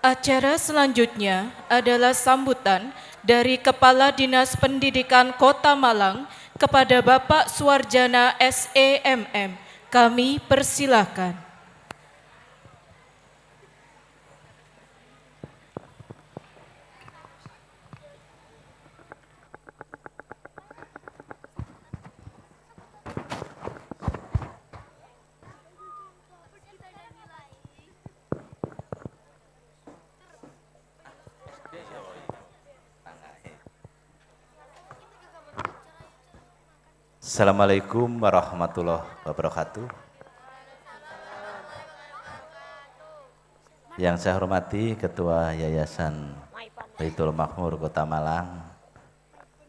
Acara selanjutnya adalah sambutan dari Kepala Dinas Pendidikan Kota Malang kepada Bapak Suwarjana SEMM. Kami persilahkan. Assalamualaikum warahmatullahi wabarakatuh. Yang saya hormati Ketua Yayasan Baitul Makmur Kota Malang,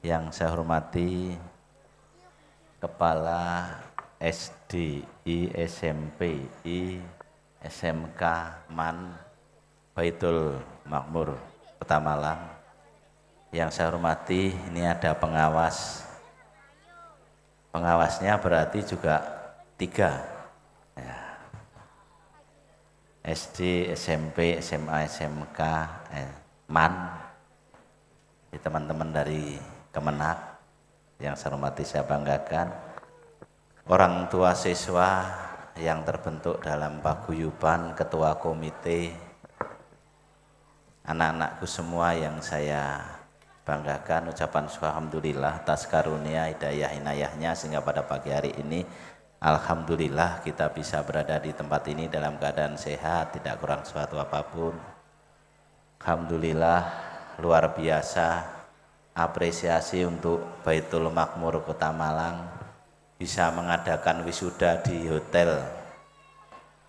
yang saya hormati Kepala SDI, SMPI, SMK, MAN Baitul Makmur Kota Malang, yang saya hormati ini ada pengawasnya berarti juga 3 ya. SD, SMP, SMA, SMK, MAN, teman-teman dari Kemenak yang saya hormati, saya banggakan, orang tua siswa yang terbentuk dalam paguyuban, ketua komite, anak-anakku semua yang saya banggakan, ucapan alhamdulillah atas karunia hidayah inayahnya sehingga pada pagi hari ini alhamdulillah kita bisa berada di tempat ini dalam keadaan sehat, tidak kurang suatu apapun. Alhamdulillah, luar biasa apresiasi untuk Baitul Makmur Kota Malang bisa mengadakan wisuda di hotel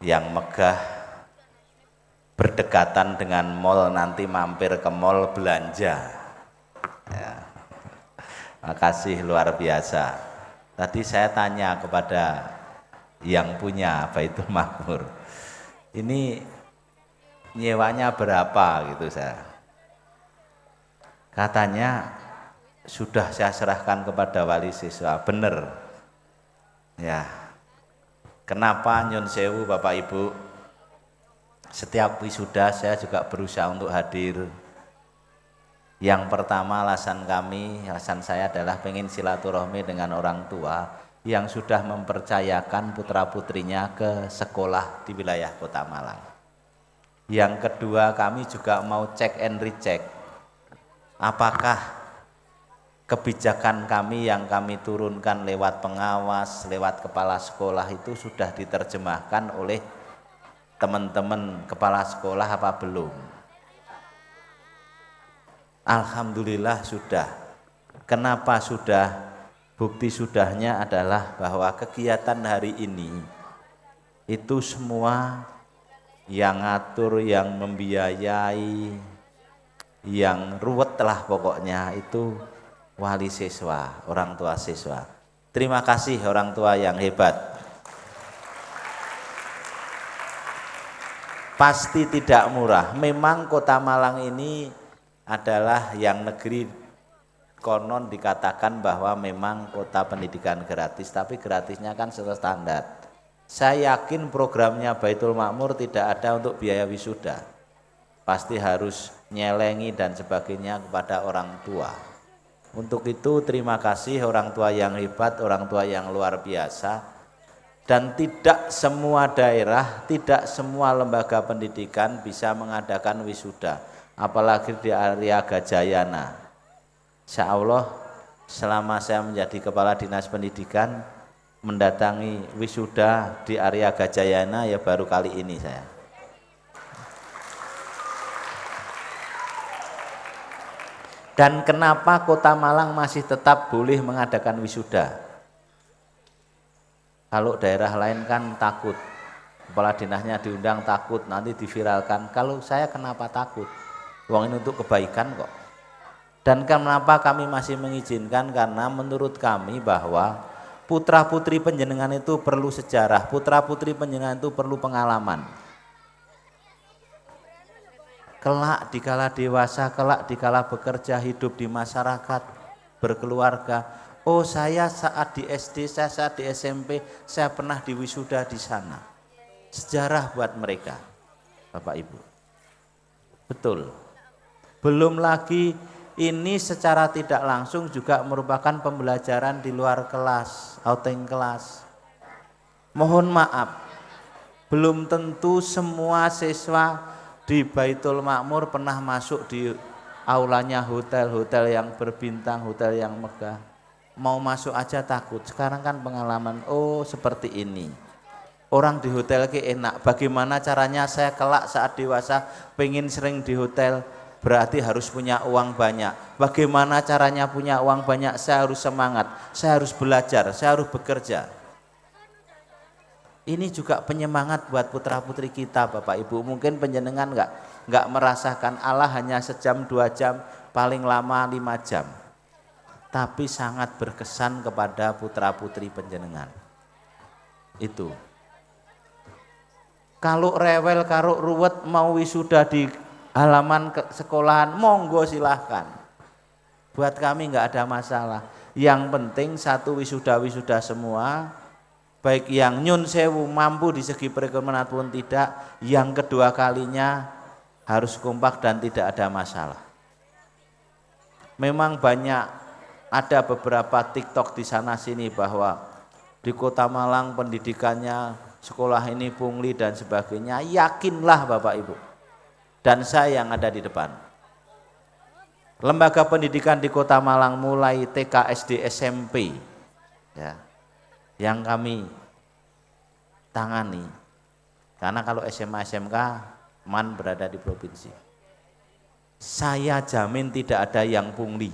yang megah, berdekatan dengan mall, nanti mampir ke mall belanja ya. Makasih luar biasa. Tadi saya tanya kepada yang punya Baitul Makmur, ini nyewanya berapa gitu saya. Katanya sudah saya serahkan kepada wali siswa. Bener ya. Kenapa nyun sewu Bapak Ibu, setiap wisuda saya juga berusaha untuk hadir. Yang pertama alasan saya adalah pengen silaturahmi dengan orang tua yang sudah mempercayakan putra-putrinya ke sekolah di wilayah Kota Malang. Yang kedua, kami juga mau cek and recheck apakah kebijakan kami yang kami turunkan lewat pengawas, lewat kepala sekolah itu sudah diterjemahkan oleh teman-teman kepala sekolah apa belum. Alhamdulillah sudah. Kenapa sudah? Bukti sudahnya adalah bahwa kegiatan hari ini itu semua yang ngatur, yang membiayai, yang ruwet lah pokoknya itu wali siswa, orang tua siswa. Terima kasih orang tua yang hebat. Pasti tidak murah. Memang Kota Malang ini adalah yang negeri konon dikatakan bahwa memang kota pendidikan gratis, tapi gratisnya kan standar. Saya yakin programnya Baitul Makmur tidak ada untuk biaya wisuda, pasti harus nyelengi dan sebagainya kepada orang tua. Untuk itu terima kasih orang tua yang hebat, orang tua yang luar biasa. Dan tidak semua daerah, tidak semua lembaga pendidikan bisa mengadakan wisuda, apalagi di area Gajayana. Insya Allah selama saya menjadi Kepala Dinas Pendidikan mendatangi wisuda di area Gajayana ya baru kali ini saya. Dan kenapa Kota Malang masih tetap boleh mengadakan wisuda? Kalau daerah lain kan takut, kepala dinasnya diundang takut nanti diviralkan. Kalau saya kenapa takut? Uang ini untuk kebaikan kok. Dan kenapa kami masih mengizinkan? Karena menurut kami bahwa putra putri panjenengan itu perlu sejarah, putra putri panjenengan itu perlu pengalaman. Kelak dikala dewasa, kelak dikala bekerja, hidup di masyarakat, berkeluarga. Oh, saya saat di SD, saya saat di SMP, saya pernah di wisuda di sana. Sejarah buat mereka, Bapak Ibu. Betul. Belum lagi ini secara tidak langsung juga merupakan pembelajaran di luar kelas, outing kelas. Mohon maaf, belum tentu semua siswa di Baitul Makmur pernah masuk di aulanya hotel-hotel yang berbintang, hotel yang megah. Mau masuk aja takut. Sekarang kan pengalaman, oh seperti ini. Orang di hotel ke enak, bagaimana caranya saya kelak saat dewasa pengen sering di hotel, berarti harus punya uang banyak. Bagaimana caranya punya uang banyak? Saya harus semangat, saya harus belajar, saya harus bekerja. Ini juga penyemangat buat putra-putri kita Bapak Ibu. Mungkin penjenengan enggak merasakan Allah hanya sejam 2 jam, paling lama 5 jam. Tapi sangat berkesan kepada putra-putri penjenengan. Itu. Kalau rewel, kalau ruwet mau wisuda di halaman sekolahan, monggo silahkan. Buat kami enggak ada masalah. Yang penting satu wisuda semua, baik yang nyun sewu mampu di segi perekonomian pun tidak, yang kedua kalinya harus kompak dan tidak ada masalah. Memang banyak ada beberapa TikTok di sana sini bahwa di Kota Malang pendidikannya sekolah ini pungli dan sebagainya. Yakinlah Bapak Ibu dan saya yang ada di depan. Lembaga pendidikan di Kota Malang mulai TK, SD, SMP ya, yang kami tangani. Karena kalau SMA, SMK MAN berada di provinsi. Saya jamin tidak ada yang pungli.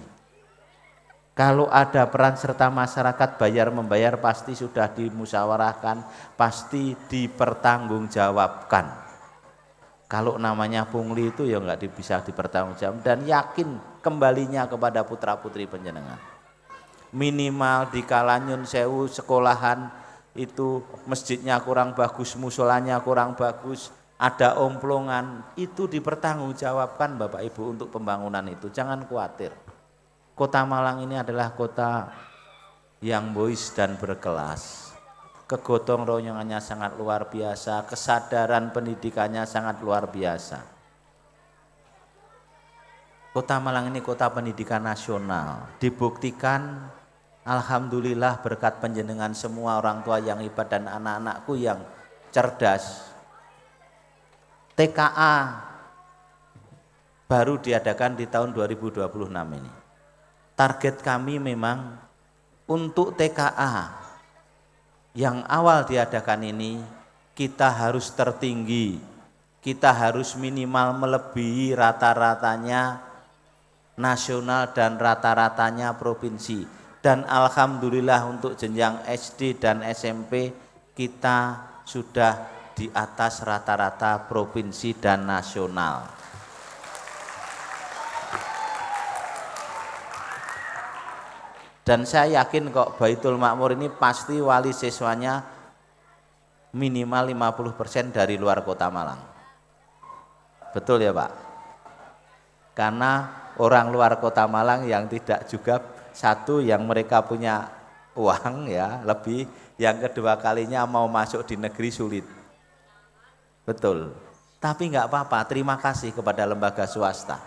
Kalau ada peran serta masyarakat bayar membayar pasti sudah dimusyawarahkan, pasti dipertanggungjawabkan. Kalau namanya pungli itu ya nggak bisa dipertanggungjawabkan dan yakin kembalinya kepada putra-putri panjenengan. Minimal di Kalanyun Sewu sekolahan itu masjidnya kurang bagus, musolanya kurang bagus, ada omplongan, itu dipertanggungjawabkan Bapak Ibu untuk pembangunan itu. Jangan khawatir. Kota Malang ini adalah kota yang bois dan berkelas. Kegotong royongannya sangat luar biasa, kesadaran pendidikannya sangat luar biasa. Kota Malang ini kota pendidikan nasional, dibuktikan alhamdulillah berkat panjenengan semua orang tua yang hebat dan anak-anakku yang cerdas. TKA baru diadakan di tahun 2026 ini. Target kami memang untuk TKA yang awal diadakan ini kita harus tertinggi, kita harus minimal melebihi rata-ratanya nasional dan rata-ratanya provinsi. Dan alhamdulillah untuk jenjang SD dan SMP kita sudah di atas rata-rata provinsi dan nasional. Dan saya yakin kok Baitul Makmur ini pasti wali siswanya minimal 50% dari luar Kota Malang. Betul ya Pak? Karena orang luar Kota Malang yang tidak juga, satu yang mereka punya uang ya lebih, yang kedua kalinya mau masuk di negeri sulit. Betul. Tapi enggak apa-apa, terima kasih kepada lembaga swasta.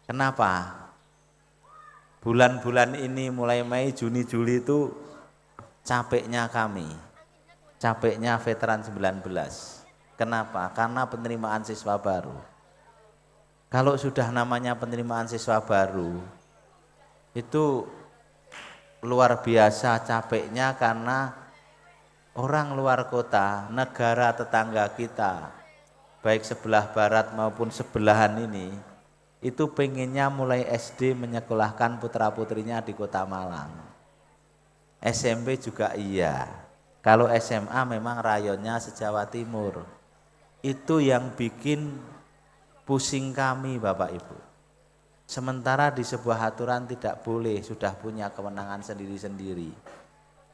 Kenapa? Bulan-bulan ini mulai Mei, Juni, Juli itu capeknya kami, capeknya veteran 19. Kenapa? Karena penerimaan siswa baru. Kalau sudah namanya penerimaan siswa baru, itu luar biasa capeknya karena orang luar kota, negara tetangga kita, baik sebelah barat maupun sebelahan ini, itu pengennya mulai SD menyekolahkan putra-putrinya di Kota Malang. SMP juga iya. Kalau SMA memang rayonnya se-Jawa Timur. Itu yang bikin pusing kami Bapak Ibu. Sementara di sebuah aturan tidak boleh, sudah punya kewenangan sendiri-sendiri.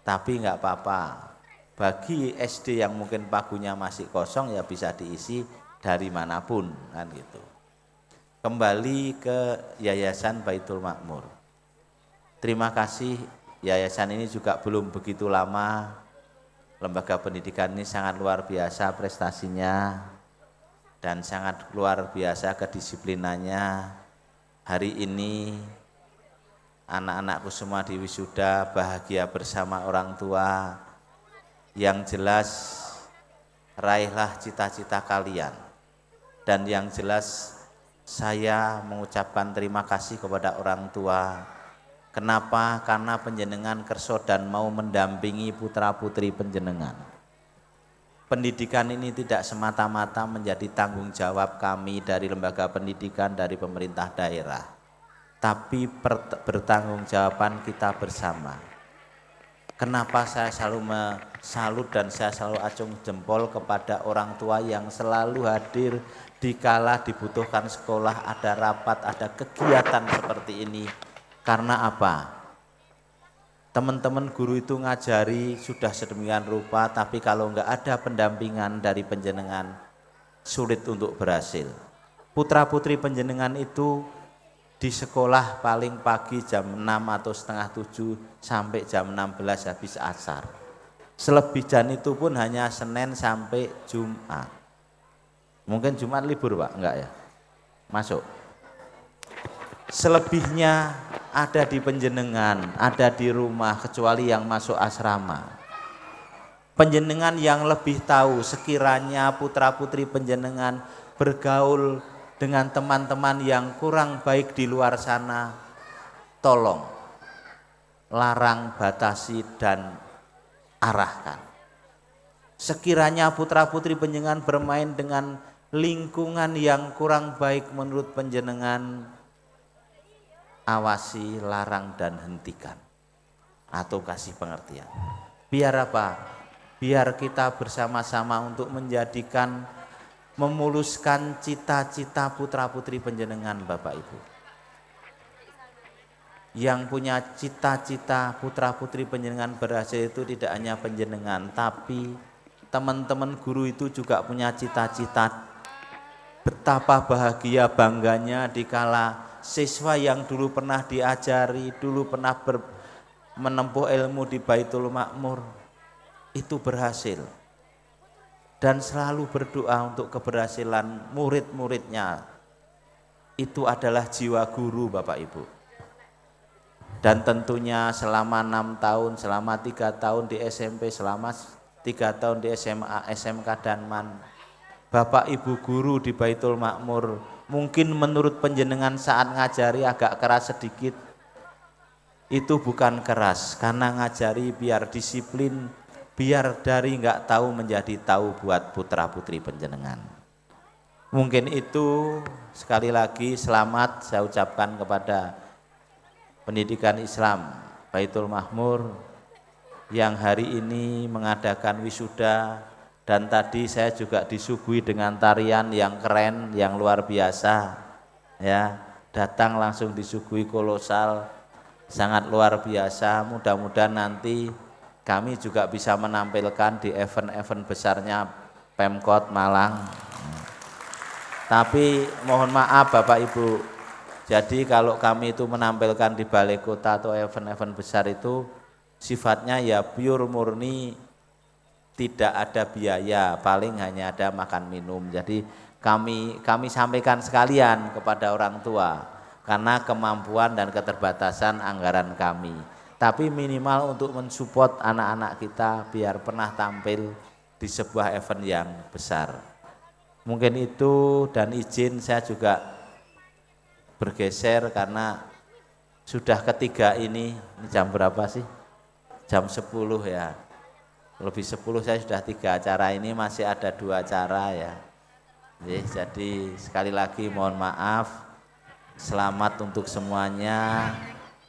Tapi enggak apa-apa. Bagi SD yang mungkin pagunya masih kosong ya bisa diisi dari manapun kan gitu. Kembali ke Yayasan Baitul Makmur. Terima kasih, yayasan ini juga belum begitu lama. Lembaga pendidikan ini sangat luar biasa prestasinya. dan sangat luar biasa kedisiplinannya. Hari ini anak-anakku semua di wisuda bahagia bersama orang tua. Yang jelas raihlah cita-cita kalian, dan yang jelas saya mengucapkan terima kasih kepada orang tua. Kenapa? Karena panjenengan kerso dan mau mendampingi putra-putri panjenengan. Pendidikan ini tidak semata-mata menjadi tanggung jawab kami dari lembaga pendidikan, dari pemerintah daerah, tapi bertanggung jawaban kita bersama. Kenapa saya selalu salut dan saya selalu acung jempol kepada orang tua yang selalu hadir dikala dibutuhkan sekolah, ada rapat, ada kegiatan seperti ini. Karena apa? Teman-teman guru itu ngajari sudah sedemikian rupa, tapi kalau enggak ada pendampingan dari panjenengan, sulit untuk berhasil. Putra-putri panjenengan itu di sekolah paling pagi jam 6 atau setengah 7 sampai jam 16 habis asar. Selebihnya itu pun hanya Senin sampai Jumat. Mungkin Jumat libur Pak? Enggak ya? Masuk. Selebihnya ada di panjenengan, ada di rumah, kecuali yang masuk asrama. Panjenengan yang lebih tahu, sekiranya putra-putri panjenengan bergaul dengan teman-teman yang kurang baik di luar sana, tolong larang, batasi, dan arahkan. Sekiranya putra-putri panjenengan bermain dengan lingkungan yang kurang baik menurut panjenengan, awasi, larang, dan hentikan atau kasih pengertian. Biar apa? Biar kita bersama-sama untuk menjadikan, memuluskan cita-cita putra-putri panjenengan Bapak Ibu. Yang punya cita-cita putra-putri panjenengan berhasil itu tidak hanya panjenengan, tapi teman-teman guru itu juga punya cita-cita. Betapa bahagia bangganya dikala siswa yang dulu pernah diajari, dulu pernah menempuh ilmu di Baitul Makmur itu berhasil, dan selalu berdoa untuk keberhasilan murid-muridnya. Itu adalah jiwa guru Bapak Ibu. Dan tentunya selama 6 tahun, selama 3 tahun di SMP, selama 3 tahun di SMA, SMK dan MAN, Bapak Ibu guru di Baitul Makmur, mungkin menurut panjenengan saat ngajari agak keras sedikit. Itu bukan keras, karena ngajari biar disiplin, biar dari enggak tahu menjadi tahu buat putra-putri panjenengan. Mungkin itu, sekali lagi selamat saya ucapkan kepada pendidikan Islam Baitul Makmur yang hari ini mengadakan wisuda. Dan tadi saya juga disuguhi dengan tarian yang keren, yang luar biasa. Ya, datang langsung disuguhi kolosal, sangat luar biasa. Mudah-mudahan nanti kami juga bisa menampilkan di event-event besarnya Pemkot Malang. Tapi mohon maaf Bapak Ibu, jadi kalau kami itu menampilkan di balai kota atau event-event besar itu sifatnya ya pure murni, tidak ada biaya, paling hanya ada makan minum. Jadi kami sampaikan sekalian kepada orang tua karena kemampuan dan keterbatasan anggaran kami. Tapi minimal untuk mensupport anak-anak kita biar pernah tampil di sebuah event yang besar. Mungkin itu, dan izin saya juga bergeser karena sudah ketiga ini jam berapa sih? Jam 10 ya. Lebih 10 saya sudah 3 acara, ini masih ada 2 acara ya. Jadi sekali lagi mohon maaf, selamat untuk semuanya.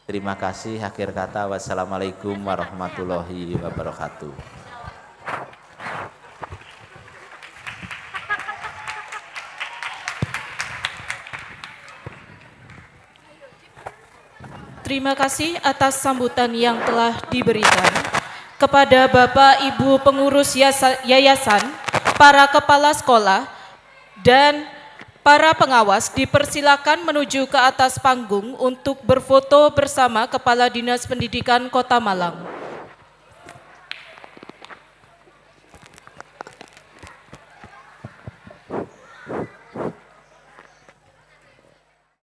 Terima kasih, akhir kata wassalamualaikum warahmatullahi wabarakatuh. Terima kasih atas sambutan yang telah diberikan. Kepada Bapak Ibu pengurus yayasan, para kepala sekolah, dan para pengawas dipersilakan menuju ke atas panggung untuk berfoto bersama Kepala Dinas Pendidikan Kota Malang.